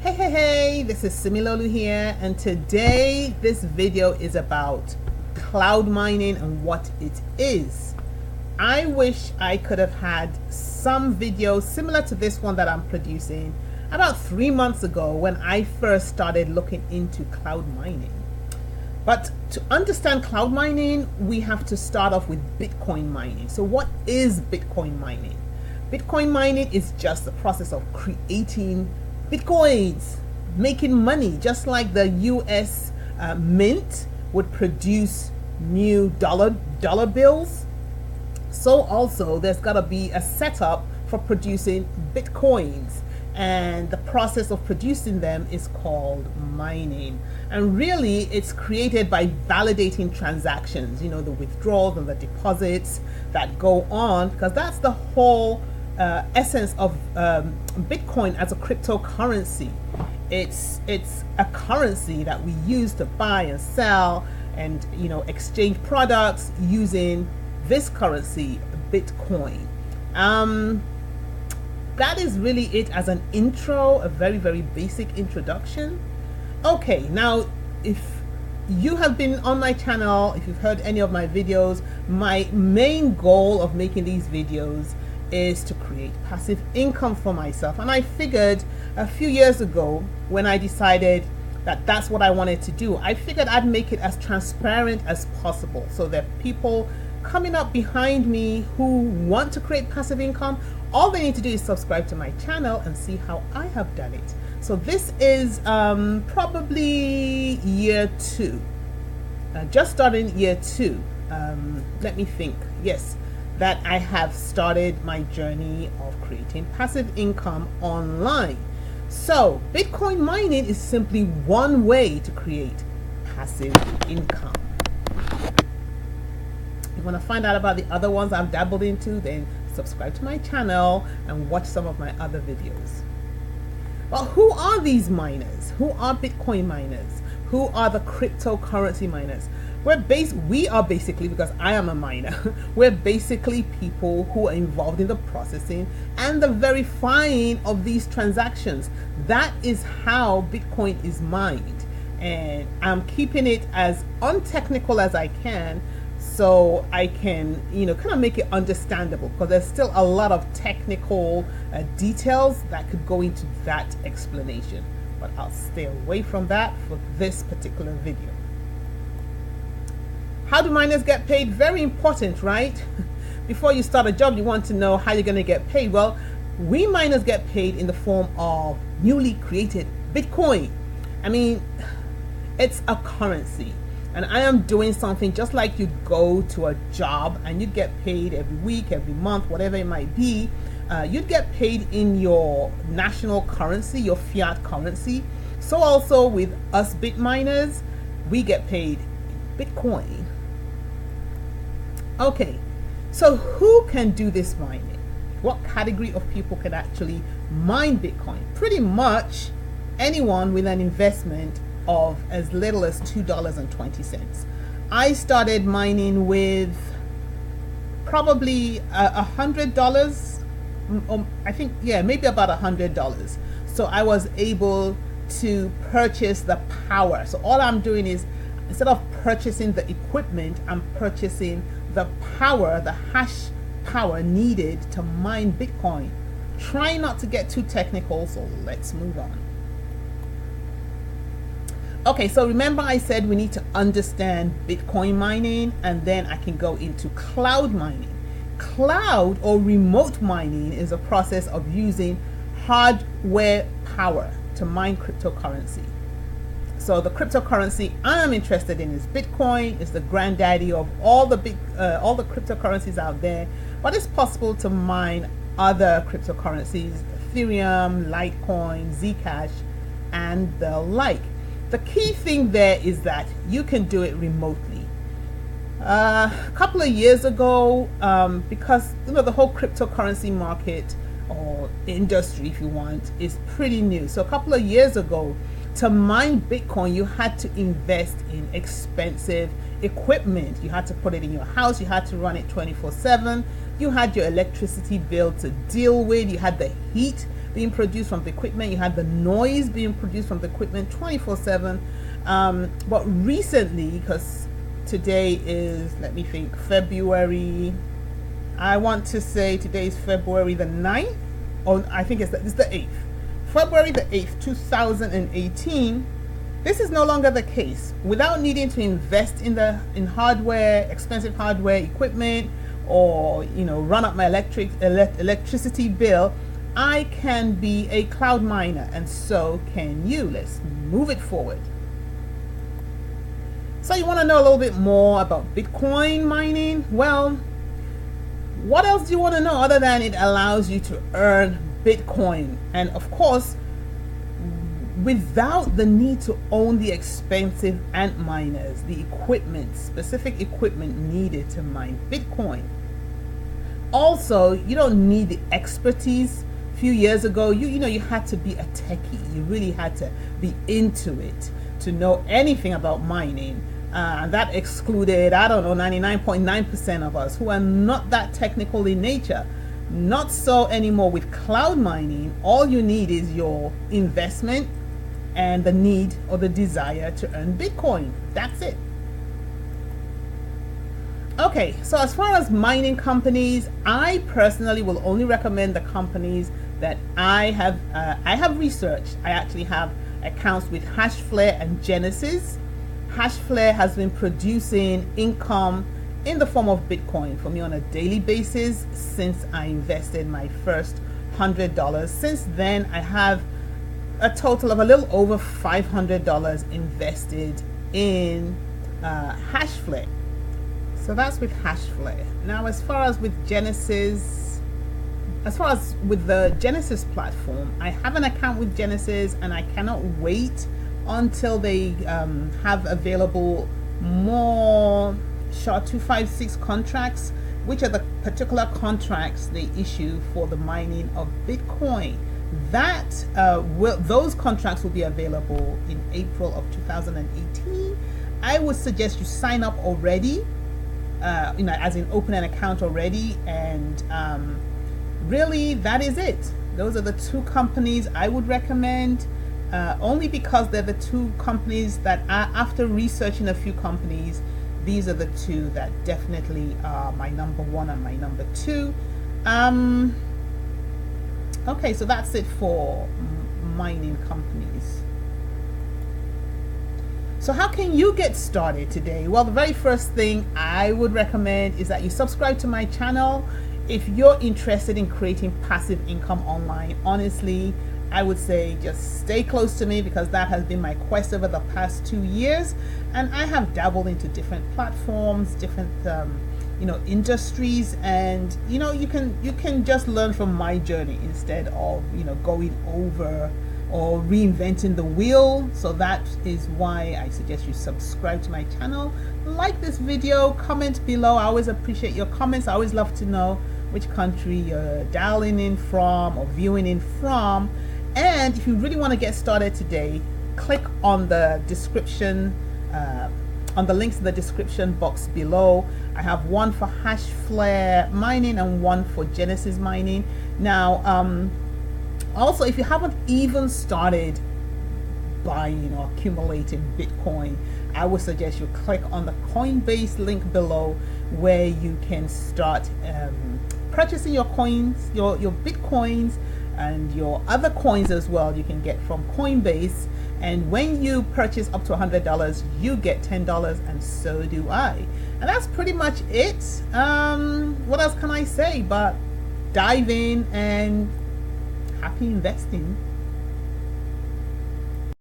Hey, this is Simi Lolu here, and today this video is about cloud mining and what it is. I wish I could have had some videos similar to this one that I'm producing about 3 months ago when I first started looking into cloud mining. But to understand cloud mining, we have to start off with Bitcoin mining. So what is Bitcoin mining? Bitcoin mining is just the process of creating Bitcoins, making money, just like the US mint would produce new dollar bills. So also there's got to be a setup for producing Bitcoins, and the process of producing them is called mining. And really it's created by validating transactions, you know, the withdrawals and the deposits that go on, because that's the whole essence of Bitcoin as a cryptocurrency. It's a currency that we use to buy and sell and, you know, exchange products using this currency, Bitcoin. That is really it as an intro, a very basic introduction. Okay, now if you have been on my channel, if you've heard any of my videos, my main goal of making these videos is to create passive income for myself. And I figured a few years ago, when I decided that that's what I wanted to do, I figured I'd make it as transparent as possible so that people coming up behind me who want to create passive income, all they need to do is subscribe to my channel and see how I have done it. So this is probably year 2, just starting year 2. Let me think. Yes, that I have started my journey of creating passive income online. So Bitcoin mining is simply one way to create passive income. If you want to find out about the other ones I've dabbled into, then subscribe to my channel and watch some of my other videos. Well, who are these miners? Who are Bitcoin miners? Who are the cryptocurrency miners? We are basically, because I am a miner, we're basically people who are involved in the processing and the verifying of these transactions. That is how Bitcoin is mined, and I'm keeping it as untechnical as I can so I can, you know, kind of make it understandable, because there's still a lot of technical details that could go into that explanation, but I'll stay away from that for this particular video. How do miners get paid? Very important, right? Before you start a job, you want to know how you're going to get paid. Well, we miners get paid in the form of newly created Bitcoin. I mean, it's a currency, and I am doing something just like you'd go to a job and you'd get paid every week, every month, whatever it might be. You'd get paid in your national currency, your fiat currency. So also with us bit miners, we get paid in Bitcoin. Okay, so who can do this mining? What category of people can actually mine Bitcoin? Pretty much anyone with an investment of as little as $2.20. I started mining with probably $100. I think, yeah, maybe about $100. So I was able to purchase the power. So all I'm doing is, instead of purchasing the equipment, I'm purchasing the power, the hash power needed to mine Bitcoin. Try not to get too technical, so let's move on. Okay, so remember I said we need to understand Bitcoin mining, and then I can go into cloud mining. Cloud or remote mining is a process of using hardware power to mine cryptocurrency. So the cryptocurrency I'm interested in is Bitcoin. It's the granddaddy of all the cryptocurrencies out there, but it's possible to mine other cryptocurrencies, Ethereum, Litecoin, Zcash, and the like. The key thing there is that you can do it remotely. A couple of years ago, because you know the whole cryptocurrency market or industry, if you want, is pretty new. So a couple of years ago, to mine Bitcoin, you had to invest in expensive equipment. You had to put it in your house. You had to run it 24/7. You had your electricity bill to deal with. You had the heat being produced from the equipment. You had the noise being produced from the equipment 24/7. But recently, because today is, let me think, February, I want to say today is February the 9th, or I think it's the 8th. February the 8th, 2018. This is no longer the case. Without needing to invest in hardware, expensive hardware, equipment, or run up my electricity bill, I can be a cloud miner, and so can you. Let's move it forward. So you want to know a little bit more about Bitcoin mining? Well, what else do you want to know other than it allows you to earn Bitcoin? And of course, without the need to own the expensive ant miners, the equipment, specific equipment needed to mine Bitcoin. Also, you don't need the expertise. A few years ago, you had to be a techie. You really had to be into it to know anything about mining. That excluded, 99.9% of us who are not that technical in nature. Not so anymore with cloud mining. All you need is your investment and the need or the desire to earn Bitcoin. That's it. Okay, so as far as mining companies, I personally will only recommend the companies that I have researched. I actually have accounts with HASHFLARE and Genesis. HASHFLARE has been producing income in the form of Bitcoin for me on a daily basis since I invested my first $100. Since then, I have a total of a little over $500 invested in HASHFLARE. So that's with HASHFLARE. Now, as far as with the Genesis platform, I have an account with Genesis, and I cannot wait until they have available more SHA-256 contracts, which are the particular contracts they issue for the mining of Bitcoin. Those contracts will be available in April of 2018. I would suggest you sign up already, as in open an account already, and really that is it. Those are the two companies I would recommend. Only because they're the two companies that after researching a few companies, these are the two that definitely are my number one and my number two. Okay, so that's it for mining companies. So how can you get started today? Well, the very first thing I would recommend is that you subscribe to my channel. If you're interested in creating passive income online, honestly, I would say just stay close to me, because that has been my quest over the past 2 years, and I have dabbled into different platforms, different industries, and you can just learn from my journey instead of going over or reinventing the wheel. So that is why I suggest you subscribe to my channel, like this video, comment below. I always appreciate your comments. I always love to know which country you're dialing in from or viewing in from. And if you really want to get started today, click on the description, on the links in the description box below. I have one for HASHFLARE mining and one for Genesis mining. Now, also, if you haven't even started buying or accumulating Bitcoin, I would suggest you click on the COINBASE link below, where you can start purchasing your coins, your Bitcoins, and your other coins as well. You can get from COINBASE, and when you purchase up to $100, you get $10, and so do I. And that's pretty much it. What else can I say but dive in and happy investing.